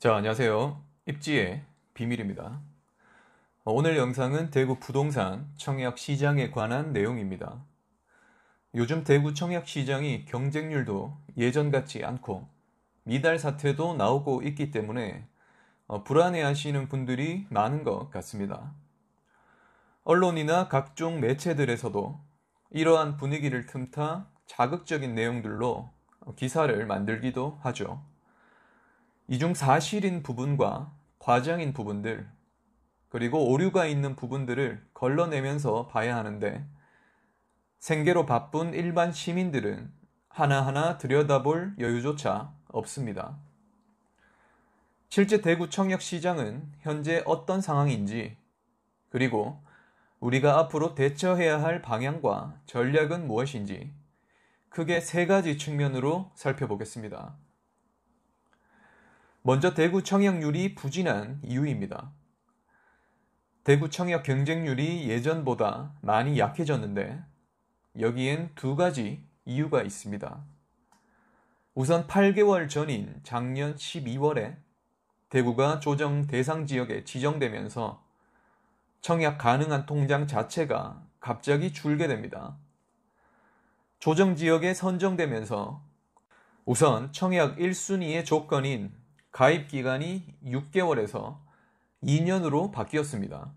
자, 안녕하세요. 입지의 비밀입니다. 오늘 영상은 대구 부동산 청약 시장에 관한 내용입니다. 요즘 대구 청약 시장이 경쟁률도 예전 같지 않고 미달 사태도 나오고 있기 때문에 불안해하시는 분들이 많은 것 같습니다. 언론이나 각종 매체들에서도 이러한 분위기를 틈타 자극적인 내용들로 기사를 만들기도 하죠. 이 중 사실인 부분과 과장인 부분들, 그리고 오류가 있는 부분들을 걸러내면서 봐야 하는데, 생계로 바쁜 일반 시민들은 하나하나 들여다볼 여유조차 없습니다. 실제 대구 청약 시장은 현재 어떤 상황인지, 그리고 우리가 앞으로 대처해야 할 방향과 전략은 무엇인지 크게 세 가지 측면으로 살펴보겠습니다. 먼저 대구 청약률이 부진한 이유입니다. 대구 청약 경쟁률이 예전보다 많이 약해졌는데 여기엔 두 가지 이유가 있습니다. 우선 8개월 전인 작년 12월에 대구가 조정 대상 지역에 지정되면서 청약 가능한 통장 자체가 갑자기 줄게 됩니다. 조정 지역에 선정되면서 우선 청약 1순위의 조건인 가입 기간이 6개월에서 2년으로 바뀌었습니다.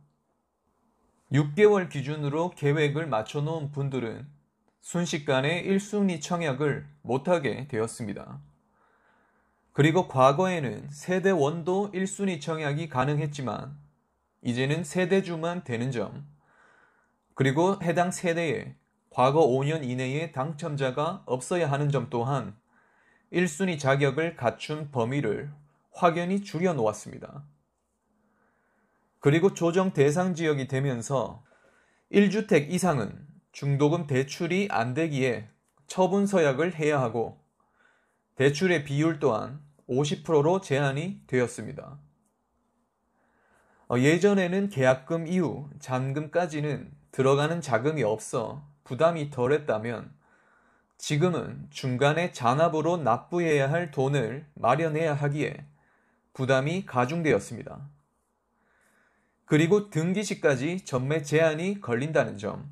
6개월 기준으로 계획을 맞춰놓은 분들은 순식간에 1순위 청약을 못하게 되었습니다. 그리고 과거에는 세대원도 1순위 청약이 가능했지만 이제는 세대주만 되는 점, 그리고 해당 세대에 과거 5년 이내에 당첨자가 없어야 하는 점 또한 1순위 자격을 갖춘 범위를 확연히 줄여놓았습니다. 그리고 조정 대상 지역이 되면서 1주택 이상은 중도금 대출이 안 되기에 처분 서약을 해야 하고 대출의 비율 또한 50%로 제한이 되었습니다. 예전에는 계약금 이후 잔금까지는 들어가는 자금이 없어 부담이 덜했다면 지금은 중간에 잔압으로 납부해야 할 돈을 마련해야 하기에 부담이 가중되었습니다. 그리고 등기시까지 전매 제한이 걸린다는 점,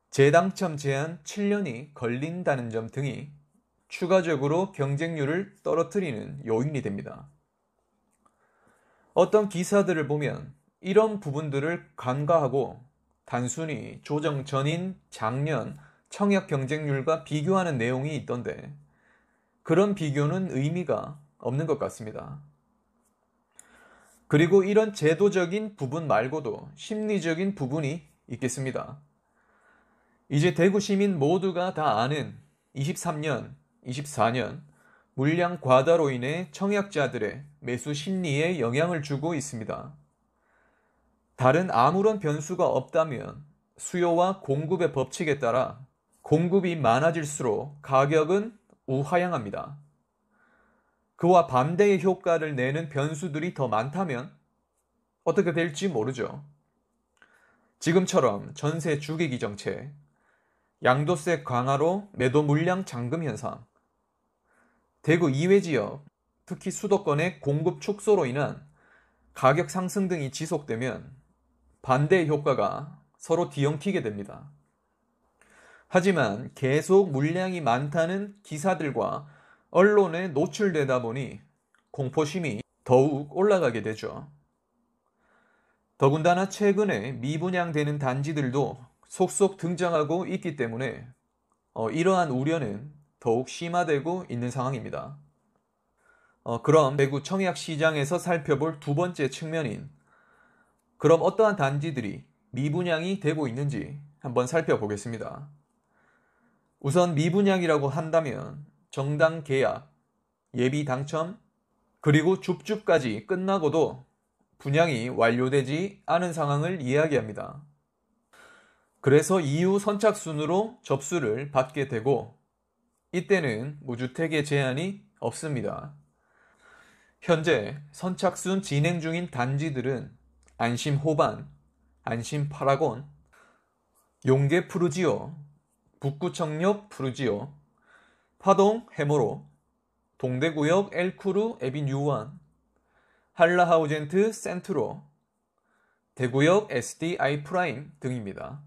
재당첨 제한 7년이 걸린다는 점 등이 추가적으로 경쟁률을 떨어뜨리는 요인이 됩니다. 어떤 기사들을 보면 이런 부분들을 간과하고 단순히 조정 전인 작년 청약 경쟁률과 비교하는 내용이 있던데 그런 비교는 의미가 없는 것 같습니다. 그리고 이런 제도적인 부분 말고도 심리적인 부분이 있겠습니다. 이제 대구 시민 모두가 다 아는 23년, 24년 물량 과다로 인해 청약자들의 매수 심리에 영향을 주고 있습니다. 다른 아무런 변수가 없다면 수요와 공급의 법칙에 따라 공급이 많아질수록 가격은 우하향합니다. 그와 반대의 효과를 내는 변수들이 더 많다면 어떻게 될지 모르죠. 지금처럼 전세 주기기 정책, 양도세 강화로 매도 물량 잠금 현상, 대구 이외 지역, 특히 수도권의 공급 축소로 인한 가격 상승 등이 지속되면 반대의 효과가 서로 뒤엉키게 됩니다. 하지만 계속 물량이 많다는 기사들과 언론에 노출되다 보니 공포심이 더욱 올라가게 되죠. 더군다나 최근에 미분양되는 단지들도 속속 등장하고 있기 때문에 이러한 우려는 더욱 심화되고 있는 상황입니다. 그럼 대구 청약 시장에서 살펴볼 두 번째 측면인 그럼 어떠한 단지들이 미분양이 되고 있는지 한번 살펴보겠습니다. 우선 미분양이라고 한다면 정당 계약, 예비 당첨, 그리고 줍줍까지 끝나고도 분양이 완료되지 않은 상황을 이야기합니다. 그래서 이후 선착순으로 접수를 받게 되고 이때는 무주택의 제한이 없습니다. 현재 선착순 진행 중인 단지들은 안심 호반, 안심 파라곤, 용계 푸르지오, 북구청역 푸르지오, 파동 해모로, 동대구역 엘쿠르 에비뉴1, 한라하우젠트 센트로, 대구역 SDI 프라임 등입니다.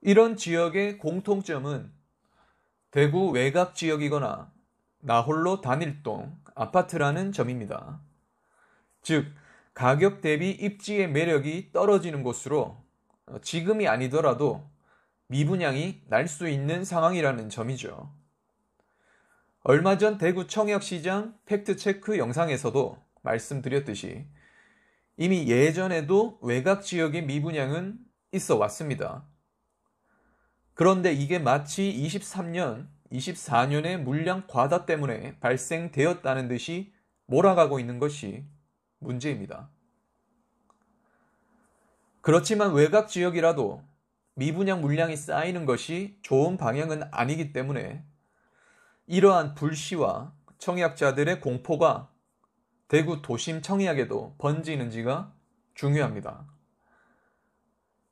이런 지역의 공통점은 대구 외곽 지역이거나 나홀로 단일동 아파트라는 점입니다. 즉, 가격 대비 입지의 매력이 떨어지는 곳으로 지금이 아니더라도 미분양이 날 수 있는 상황이라는 점이죠. 얼마 전 대구 청약시장 팩트체크 영상에서도 말씀드렸듯이 이미 예전에도 외곽 지역의 미분양은 있어 왔습니다. 그런데 이게 마치 23년, 24년의 물량 과다 때문에 발생되었다는 듯이 몰아가고 있는 것이 문제입니다. 그렇지만 외곽 지역이라도 미분양 물량이 쌓이는 것이 좋은 방향은 아니기 때문에 이러한 불씨와 청약자들의 공포가 대구 도심 청약에도 번지는지가 중요합니다.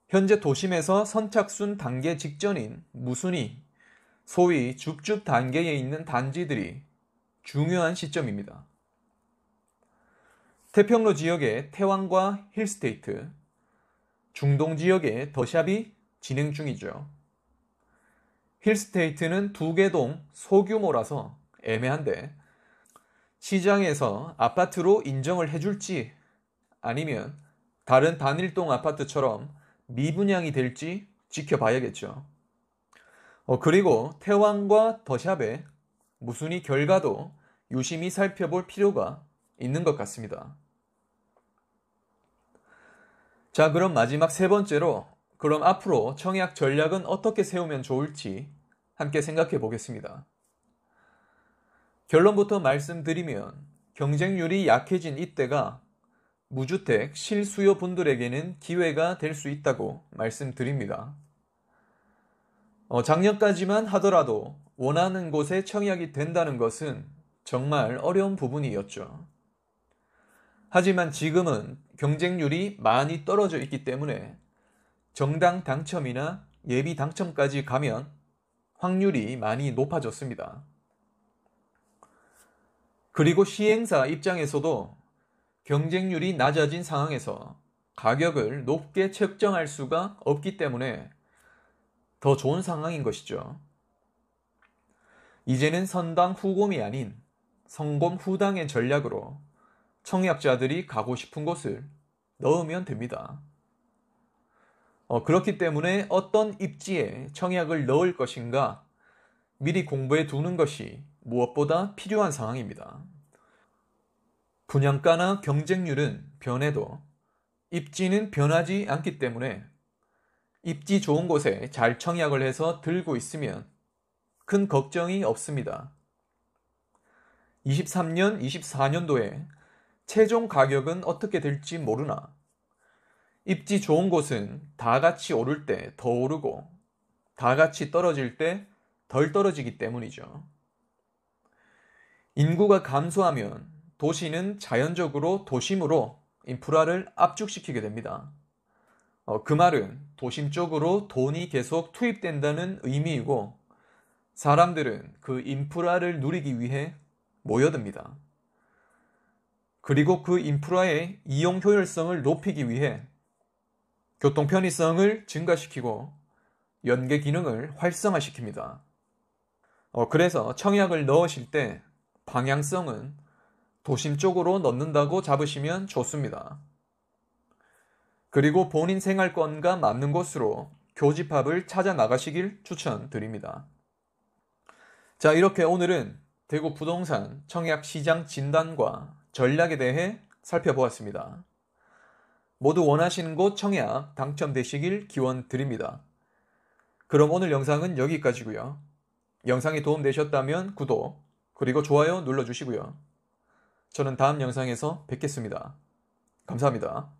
현재 도심에서 선착순 단계 직전인 무순위, 소위 줍줍 단계에 있는 단지들이 중요한 시점입니다. 태평로 지역의 태왕과 힐스테이트, 중동 지역의 더샵이 진행 중이죠. 힐스테이트는 2개 동 소규모라서 애매한데 시장에서 아파트로 인정을 해줄지 아니면 다른 단일동 아파트처럼 미분양이 될지 지켜봐야겠죠. 그리고 태왕과 더샵의 무순위 결과도 유심히 살펴볼 필요가 있는 것 같습니다. 자, 그럼 마지막 3번째로 그럼 앞으로 청약 전략은 어떻게 세우면 좋을지 함께 생각해 보겠습니다. 결론부터 말씀드리면 경쟁률이 약해진 이때가 무주택 실수요 분들에게는 기회가 될 수 있다고 말씀드립니다. 작년까지만 하더라도 원하는 곳에 청약이 된다는 것은 정말 어려운 부분이었죠. 하지만 지금은 경쟁률이 많이 떨어져 있기 때문에 정당 당첨이나 예비 당첨까지 가면 확률이 많이 높아졌습니다. 그리고 시행사 입장에서도 경쟁률이 낮아진 상황에서 가격을 높게 책정할 수가 없기 때문에 더 좋은 상황인 것이죠. 이제는 선당 후곰이 아닌 성곰 후당의 전략으로 청약자들이 가고 싶은 곳을 넣으면 됩니다. 그렇기 때문에 어떤 입지에 청약을 넣을 것인가 미리 공부해 두는 것이 무엇보다 필요한 상황입니다. 분양가나 경쟁률은 변해도 입지는 변하지 않기 때문에 입지 좋은 곳에 잘 청약을 해서 들고 있으면 큰 걱정이 없습니다. 23년, 24년도에 최종 가격은 어떻게 될지 모르나 입지 좋은 곳은 다 같이 오를 때 더 오르고 다 같이 떨어질 때 덜 떨어지기 때문이죠. 인구가 감소하면 도시는 자연적으로 도심으로 인프라를 압축시키게 됩니다. 그 말은 도심 쪽으로 돈이 계속 투입된다는 의미이고 사람들은 그 인프라를 누리기 위해 모여듭니다. 그리고 그 인프라의 이용 효율성을 높이기 위해 교통 편의성을 증가시키고 연계 기능을 활성화시킵니다. 그래서 청약을 넣으실 때 방향성은 도심 쪽으로 넣는다고 잡으시면 좋습니다. 그리고 본인 생활권과 맞는 곳으로 교집합을 찾아 나가시길 추천드립니다. 자, 이렇게 오늘은 대구 부동산 청약 시장 진단과 전략에 대해 살펴보았습니다. 모두 원하시는 곳 청약 당첨되시길 기원드립니다. 그럼 오늘 영상은 여기까지고요. 영상이 도움되셨다면 구독, 그리고 좋아요 눌러주시고요. 저는 다음 영상에서 뵙겠습니다. 감사합니다.